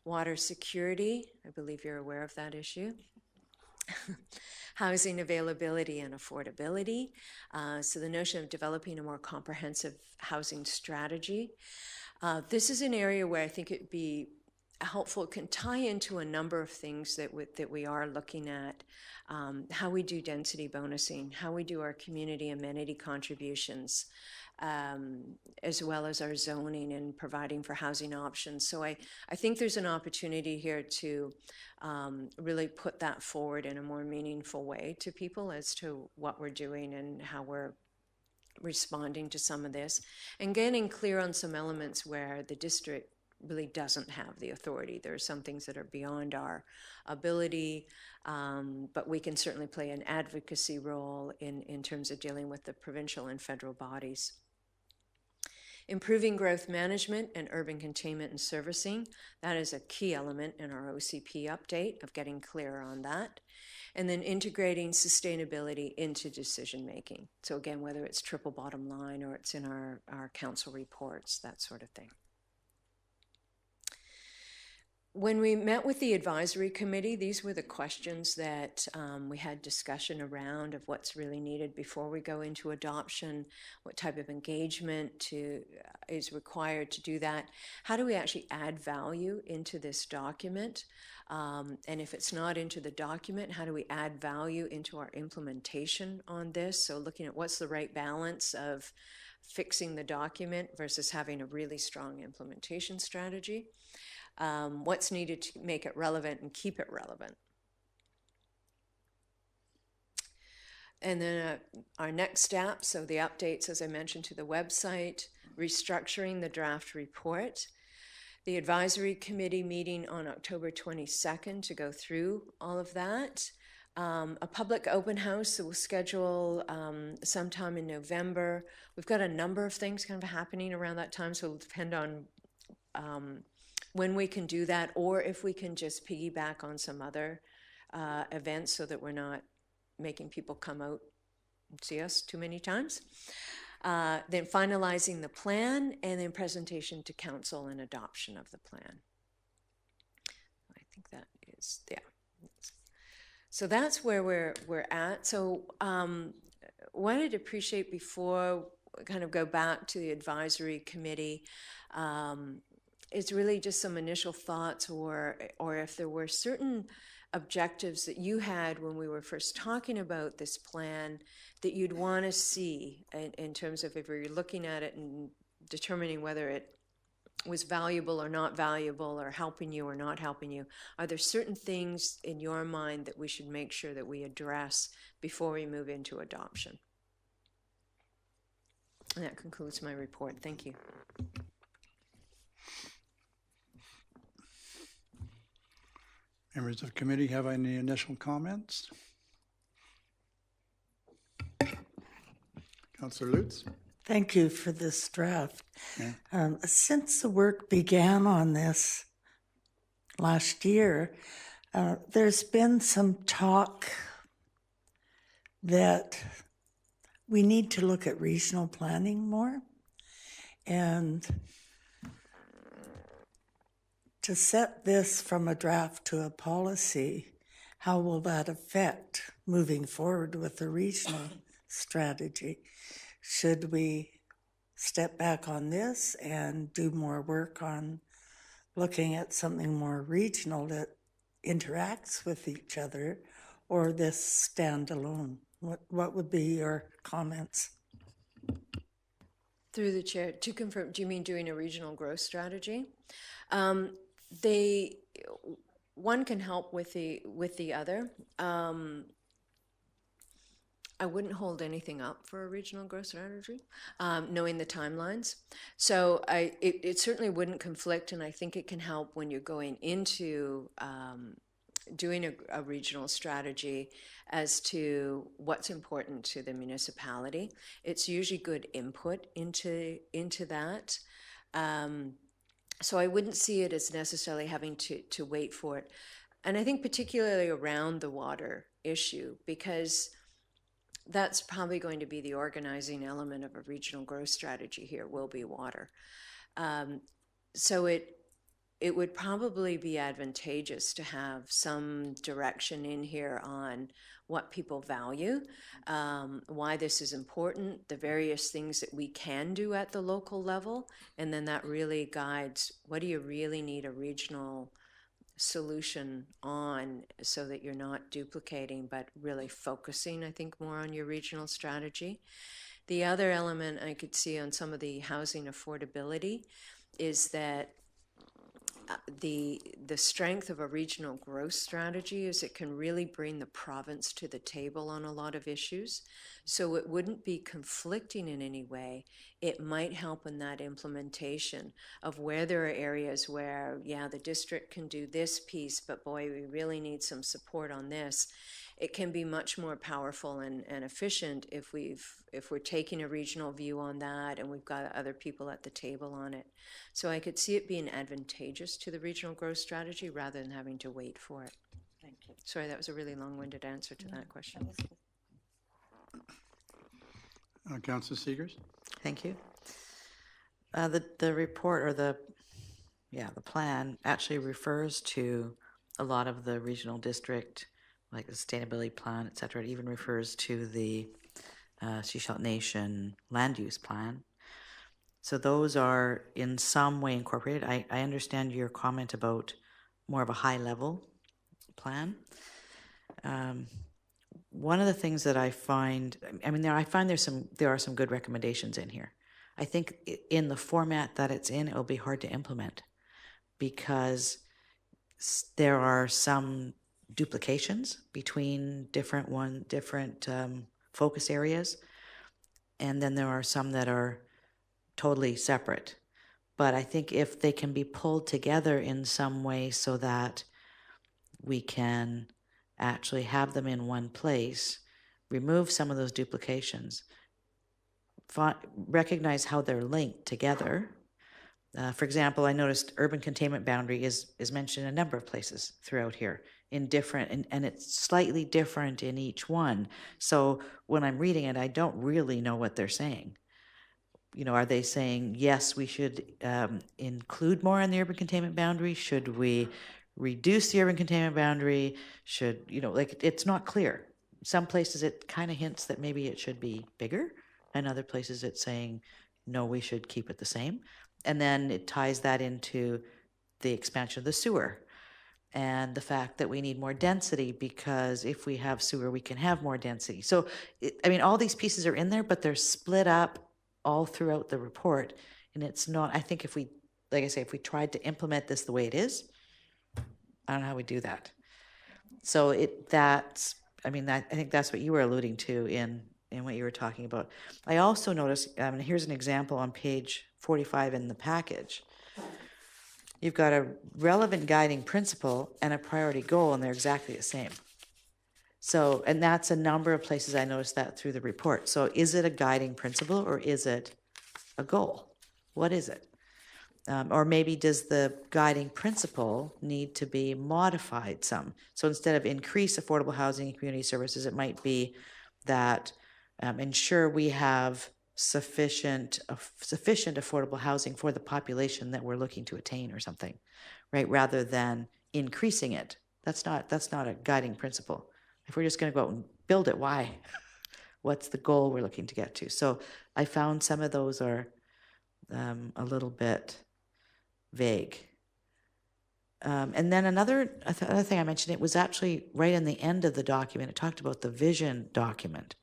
Water security, I believe you're aware of that issue. Housing availability and affordability. So the notion of developing a more comprehensive housing strategy. This is an area where I think it'd be helpful. It can tie into a number of things that we are looking at. How we do density bonusing, how we do our community amenity contributions, as well as our zoning and providing for housing options. So I think there's an opportunity here to really put that forward in a more meaningful way to people as to what we're doing and how we're responding to some of this, and getting clear on some elements where the district really doesn't have the authority. There are some things that are beyond our ability, but we can certainly play an advocacy role in terms of dealing with the provincial and federal bodies. Improving growth management and urban containment and servicing. That is a key element in our OCP update, of getting clearer on that. And then integrating sustainability into decision making. So again, whether it's triple bottom line or it's in our council reports, that sort of thing. When we met with the advisory committee, these were the questions that we had discussion around, of what's really needed before we go into adoption, what type of engagement is required to do that. How do we actually add value into this document? And if it's not into the document, how do we add value into our implementation on this? So looking at what's the right balance of fixing the document versus having a really strong implementation strategy. What's needed to make it relevant and keep it relevant. And then our next step, so the updates, as I mentioned, to the website, restructuring the draft report, the advisory committee meeting on October 22nd to go through all of that. A public open house that we'll schedule sometime in November. We've got a number of things kind of happening around that time, so it'll depend on when we can do that, or if we can just piggyback on some other events so that we're not making people come out and see us too many times. Then finalizing the plan, and then presentation to council and adoption of the plan. I think that is, yeah. So that's where we're at. So what I'd appreciate before we kind of go back to the advisory committee, it's really just some initial thoughts, or if there were certain objectives that you had when we were first talking about this plan that you'd want to see in terms of if you're looking at it and determining whether it was valuable or not valuable or helping you or not helping you? Are there certain things in your mind that we should make sure that we address before we move into adoption? And that concludes my report. Thank you. Members of the committee have any initial comments? Councillor Lutz? Thank you for this draft. Yeah. Since the work began on this last year, there's been some talk that we need to look at regional planning more. And to set this from a draft to a policy, how will that affect moving forward with the regional strategy? Should we step back on this and do more work on looking at something more regional that interacts with each other, or this stand alone? What would be your comments? Through the chair, to confirm, do you mean doing a regional growth strategy? One can help with the other. I wouldn't hold anything up for a regional growth strategy, knowing the timelines. So it certainly wouldn't conflict, and I think it can help when you're going into doing a regional strategy as to what's important to the municipality. It's usually good input into that. So I wouldn't see it as necessarily having to wait for it. And I think particularly around the water issue, because that's probably going to be the organizing element of a regional growth strategy here, will be water. So it would probably be advantageous to have some direction in here on what people value, why this is important, the various things that we can do at the local level, and then that really guides what do you really need a regional solution on, so that you're not duplicating but really focusing, I think, more on your regional strategy. The other element I could see on some of the housing affordability is that the strength of a regional growth strategy is it can really bring the province to the table on a lot of issues. So it wouldn't be conflicting in any way. It might help in that implementation of where there are areas where, yeah, the district can do this piece, but boy, we really need some support on this. It can be much more powerful and efficient if we're taking a regional view on that and we've got other people at the table on it. So I could see it being advantageous to the regional growth strategy rather than having to wait for it. Thank you. Sorry, that was a really long-winded answer to that question. Councillor Seegers? Thank you. The report, or the plan actually refers to a lot of the regional district, like the sustainability plan, et cetera. It even refers to the Shuswap Nation land use plan. So those are in some way incorporated. I understand your comment about more of a high level plan. One of the things that I find, there are some good recommendations in here. I think in the format that it's in, it'll be hard to implement because there are some duplications between different focus areas, and then there are some that are totally separate. But I think if they can be pulled together in some way so that we can actually have them in one place, remove some of those duplications, recognize how they're linked together. For example, I noticed urban containment boundary is mentioned in a number of places throughout here in different, and it's slightly different in each one. So when I'm reading it, I don't really know what they're saying. You know, are they saying, yes, we should include more in the urban containment boundary? Should we reduce the urban containment boundary? Should, it's not clear. Some places it kind of hints that maybe it should be bigger, and other places it's saying, no, we should keep it the same. And then it ties that into the expansion of the sewer. and the fact that we need more density because if we have sewer, we can have more density. So, I mean, all these pieces are in there, but they're split up all throughout the report. And it's not, I think if we, like I say, if we tried to implement this the way it is, I don't know how we do that. So that's, I mean, I think that's what you were alluding to in what you were talking about. I also noticed, here's an example on page 45 in the package. You've got a relevant guiding principle and a priority goal, and they're exactly the same. So, and that's a number of places I noticed that through the report. So is it a guiding principle or is it a goal? What is it? Or maybe does the guiding principle need to be modified some? So instead of increase affordable housing and community services, it might be that ensure we have sufficient affordable housing for the population that we're looking to attain or something, right? Rather than increasing it. That's not a guiding principle. If we're just going to go out and build it, why? What's the goal we're looking to get to? So I found some of those are a little bit vague. And then another thing I mentioned, it was actually right in the end of the document. It talked about the vision document.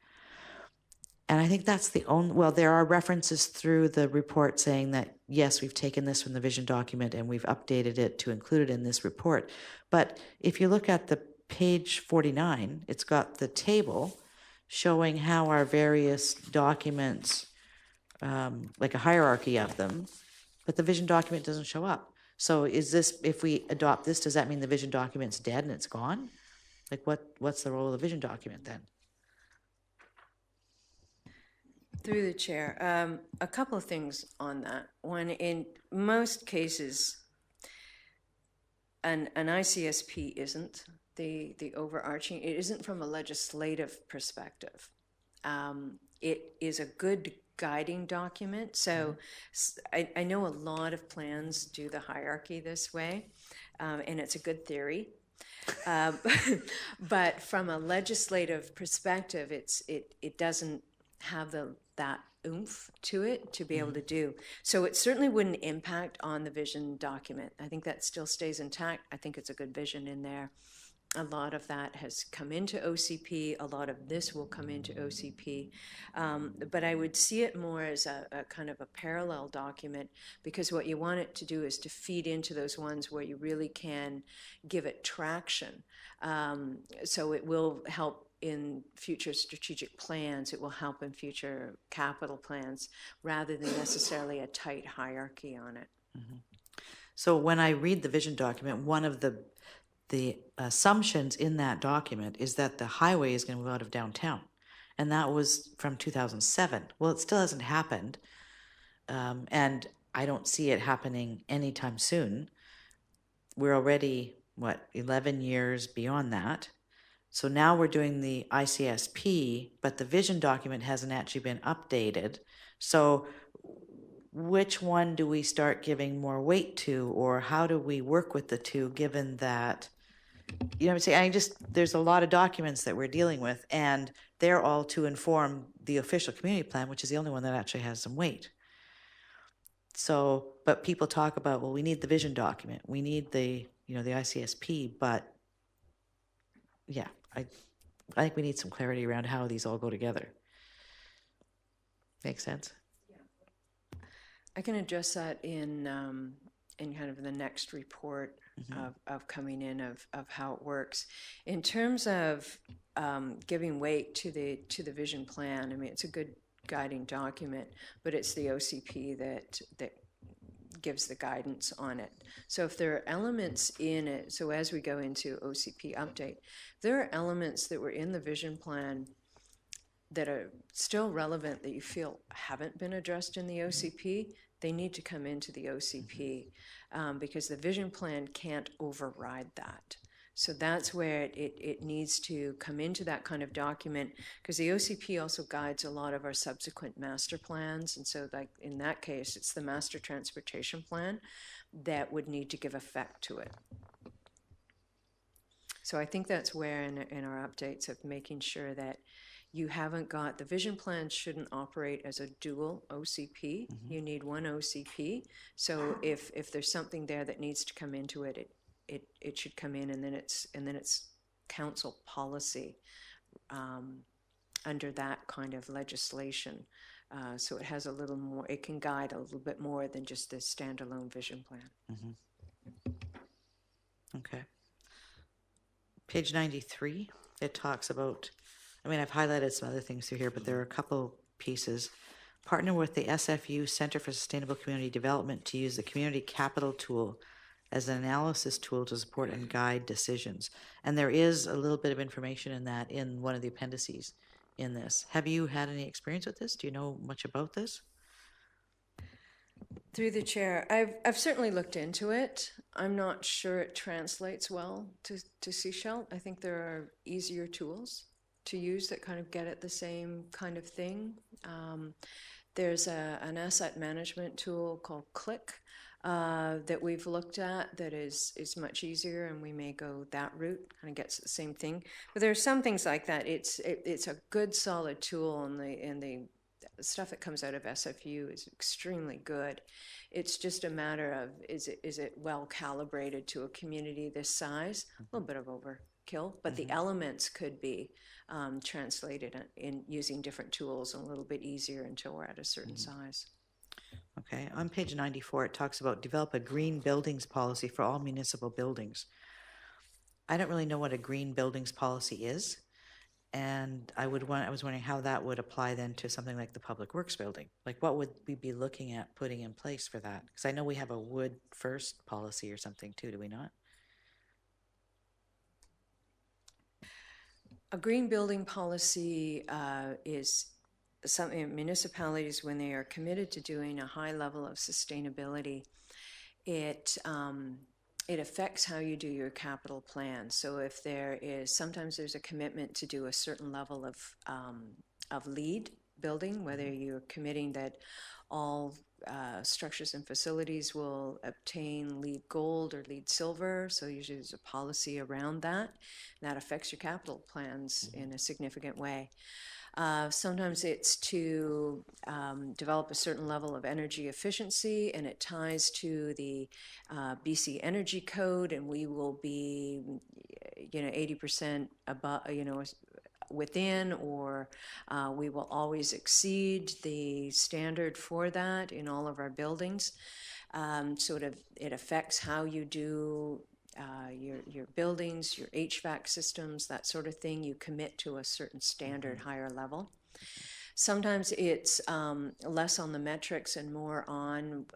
And I think that's the only, well, there are references through the report saying that, yes, we've taken this from the vision document and we've updated it to include it in this report. But if you look at the page 49, it's got the table showing how our various documents, like a hierarchy of them, but the vision document doesn't show up. So is this, if we adopt this, does that mean the vision document's dead and it's gone? Like what's the role of the vision document then? Through the chair, a couple of things on that. One, in most cases, an ICSP isn't the overarching, it isn't from a legislative perspective. It is a good guiding document. So I know a lot of plans do the hierarchy this way, and it's a good theory. But from a legislative perspective, it doesn't have that oomph to it to be able to do. So it certainly wouldn't impact on the vision document. I think that still stays intact. I think it's a good vision in there. A lot of that has come into OCP. A lot of this will come into OCP. But I would see it more as a kind of a parallel document, because what you want it to do is to feed into those ones where you really can give it traction. So it will help in future strategic plans. It will help in future capital plans rather than necessarily a tight hierarchy on it. Mm-hmm. So when I read the vision document, one of the assumptions in that document is that the highway is going to move out of downtown. And that was from 2007. Well, it still hasn't happened. And I don't see it happening anytime soon. We're already, 11 years beyond that. So now we're doing the ICSP, but the vision document hasn't actually been updated. So which one do we start giving more weight to, or how do we work with the two, given that, you know what I'm saying? There's a lot of documents that we're dealing with, and they're all to inform the official community plan, which is the only one that actually has some weight. So, but people talk about, well, we need the vision document, we need the ICSP, but yeah, I think we need some clarity around how these all go together. Make sense? I can address that in kind of the next report of coming in of how it works. In terms of giving weight to the vision plan, I mean, it's a good guiding document, but it's the OCP that gives the guidance on it. So if there are elements in it, so as we go into OCP update, there are elements that were in the vision plan that are still relevant that you feel haven't been addressed in the OCP, they need to come into the OCP because the vision plan can't override that. So that's where it needs to come into that kind of document, because the OCP also guides a lot of our subsequent master plans. And so like in that case, it's the master transportation plan that would need to give effect to it. So I think that's where in our updates of making sure that you haven't got, the vision plan shouldn't operate as a dual OCP. You need one OCP. So if there's something there that needs to come into it, it should come in, and then it's council policy under that kind of legislation. So it has a little more, it can guide a little bit more than just the standalone vision plan. Okay. Page 93, it talks about, I mean, I've highlighted some other things through here, but there are a couple pieces. Partner with the SFU Center for Sustainable Community Development to use the Community Capital Tool as an analysis tool to support and guide decisions. And there is a little bit of information in that in one of the appendices in this. Have you had any experience with this? Do you know much about this? Through the chair, I've certainly looked into it. I'm not sure it translates well to Sechelt. I think there are easier tools to use that kind of get at the same kind of thing. There's an asset management tool called Click that we've looked at that is much easier, and we may go that route. Kind of gets the same thing. But there are some things like that. It's a good solid tool, and the stuff that comes out of SFU is extremely good. It's just a matter of is it well calibrated to a community this size? A little bit of overkill, but the elements could be translated in using different tools and a little bit easier until we're at a certain size. Okay, on page 94, it talks about develop a green buildings policy for all municipal buildings. I don't really know what a green buildings policy is, and I was wondering how that would apply then to something like the Public Works building. Like, what would we be looking at putting in place for that? Because I know we have a wood first policy or something too, do we not? A green building policy is something municipalities, when they are committed to doing a high level of sustainability, it affects how you do your capital plan. So if sometimes there's a commitment to do a certain level of LEED building, whether you're committing that all structures and facilities will obtain LEED Gold or LEED Silver. So usually there's a policy around that. And that affects your capital plans in a significant way. Sometimes it's to develop a certain level of energy efficiency, and it ties to the BC Energy Code, and we will be, 80% above, within, or we will always exceed the standard for that in all of our buildings. It affects how you do your buildings, your HVAC systems, that sort of thing. You commit to a certain standard, higher level. Sometimes it's less on the metrics and more on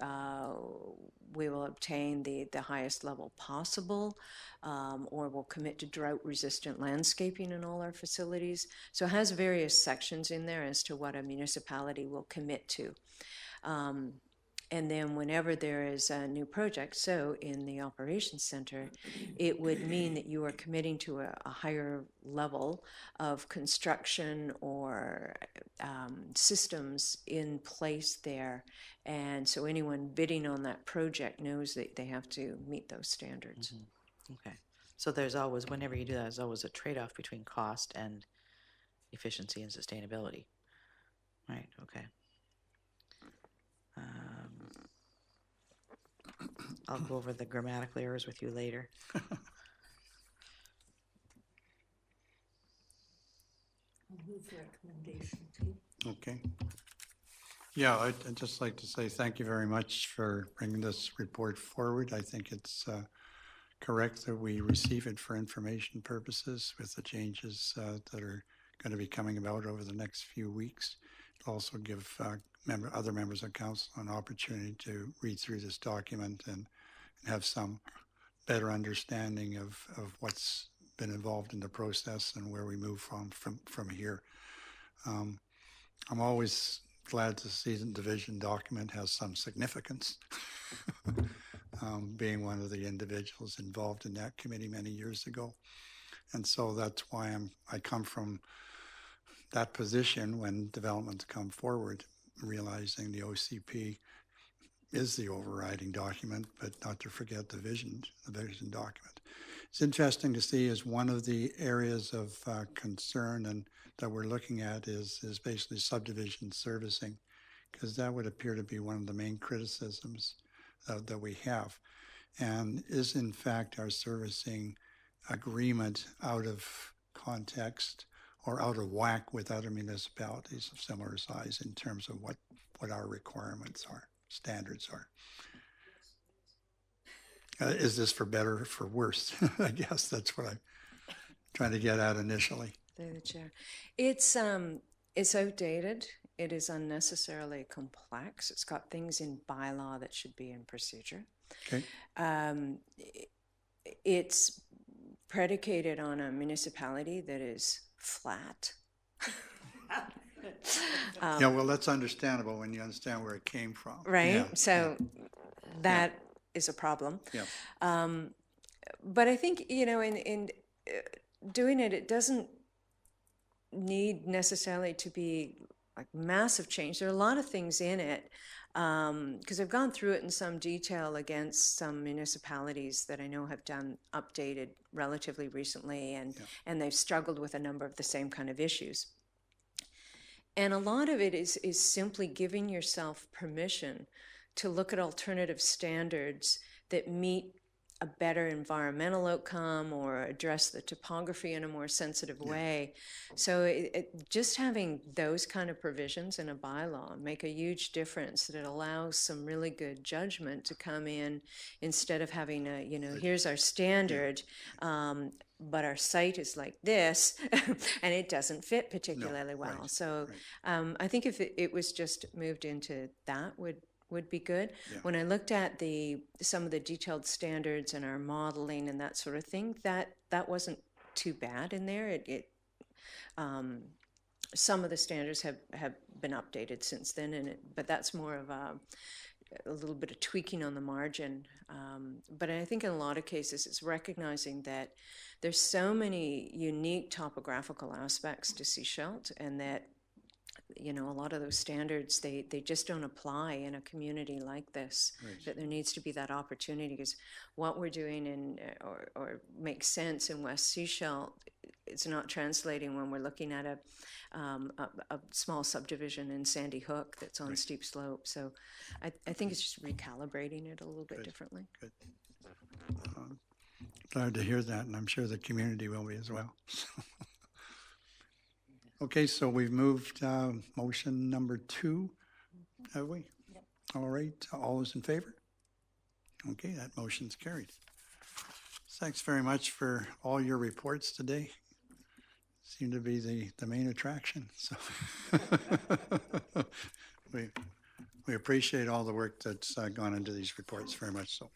we will obtain the highest level possible, or we'll commit to drought-resistant landscaping in all our facilities. So it has various sections in there as to what a municipality will commit to. And then whenever there is a new project, so in the operations center, it would mean that you are committing to a higher level of construction or systems in place there. And so anyone bidding on that project knows that they have to meet those standards. Okay. So there's always, whenever you do that, there's always a trade-off between cost and efficiency and sustainability. Right, okay. I'll go over the grammatical errors with you later. Okay. Yeah, I'd just like to say thank you very much for bringing this report forward. I think it's correct that we receive it for information purposes with the changes that are going to be coming about over the next few weeks. It'll also give other members of council an opportunity to read through this document and have some better understanding of what's been involved in the process and where we move from here. I'm always glad to see that the vision document has some significance, being one of the individuals involved in that committee many years ago. And so that's why I come from that position when developments come forward, realizing the OCP is the overriding document, but not to forget the vision document. It's interesting to see as one of the areas of concern and that we're looking at is basically subdivision servicing, because that would appear to be one of the main criticisms that we have. And is in fact our servicing agreement out of context or out of whack with other municipalities of similar size in terms of what our requirements are, standards are? Is this for better or for worse? I guess that's what I'm trying to get at initially. Through the chair. It's outdated. It is unnecessarily complex. It's got things in bylaw that should be in procedure. Okay. It's predicated on a municipality that is flat. Yeah, well, that's understandable when you understand where it came from. Right? Yeah, So that is a problem. yeah, But I think, in doing it, it doesn't need necessarily to be like massive change. There are a lot of things in it, because I've gone through it in some detail against some municipalities that I know have done updated relatively recently, and they've struggled with a number of the same kind of issues. And a lot of it is simply giving yourself permission to look at alternative standards that meet a better environmental outcome or address the topography in a more sensitive way. So just having those kind of provisions in a bylaw make a huge difference. That it allows some really good judgment to come in instead of having here's our standard, but our site is like this, and it doesn't fit particularly well. right, So I think if it was just moved into that would be good. Yeah. When I looked at some of the detailed standards and our modeling and that sort of thing, that wasn't too bad in there. Some of the standards have been updated since then, but that's more of a little bit of tweaking on the margin. But I think in a lot of cases, it's recognizing that there's so many unique topographical aspects to Sechelt, and that a lot of those standards, they just don't apply in a community like this. Right. That there needs to be that opportunity, because what we're doing or makes sense in West Sechelt, it's not translating when we're looking at a small subdivision in Sandy Hook that's on steep slope. So I think it's just recalibrating it a little bit differently. Good. Glad to hear that, and I'm sure the community will be as well. Okay, so we've moved motion number 2, have we? Yep. All right, all those in favor? Okay, that motion's carried. Thanks very much for all your reports today. Seem to be the main attraction. So we appreciate all the work that's gone into these reports very much so.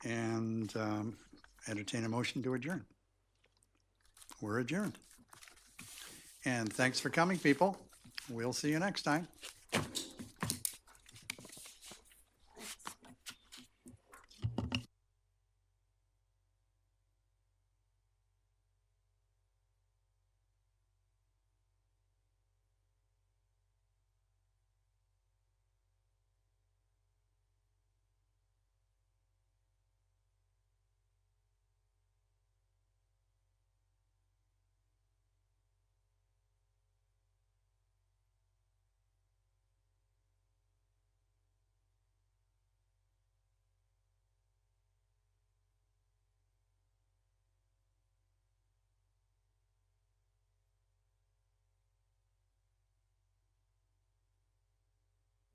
And entertain a motion to adjourn. We're adjourned. And thanks for coming, people. We'll see you next time.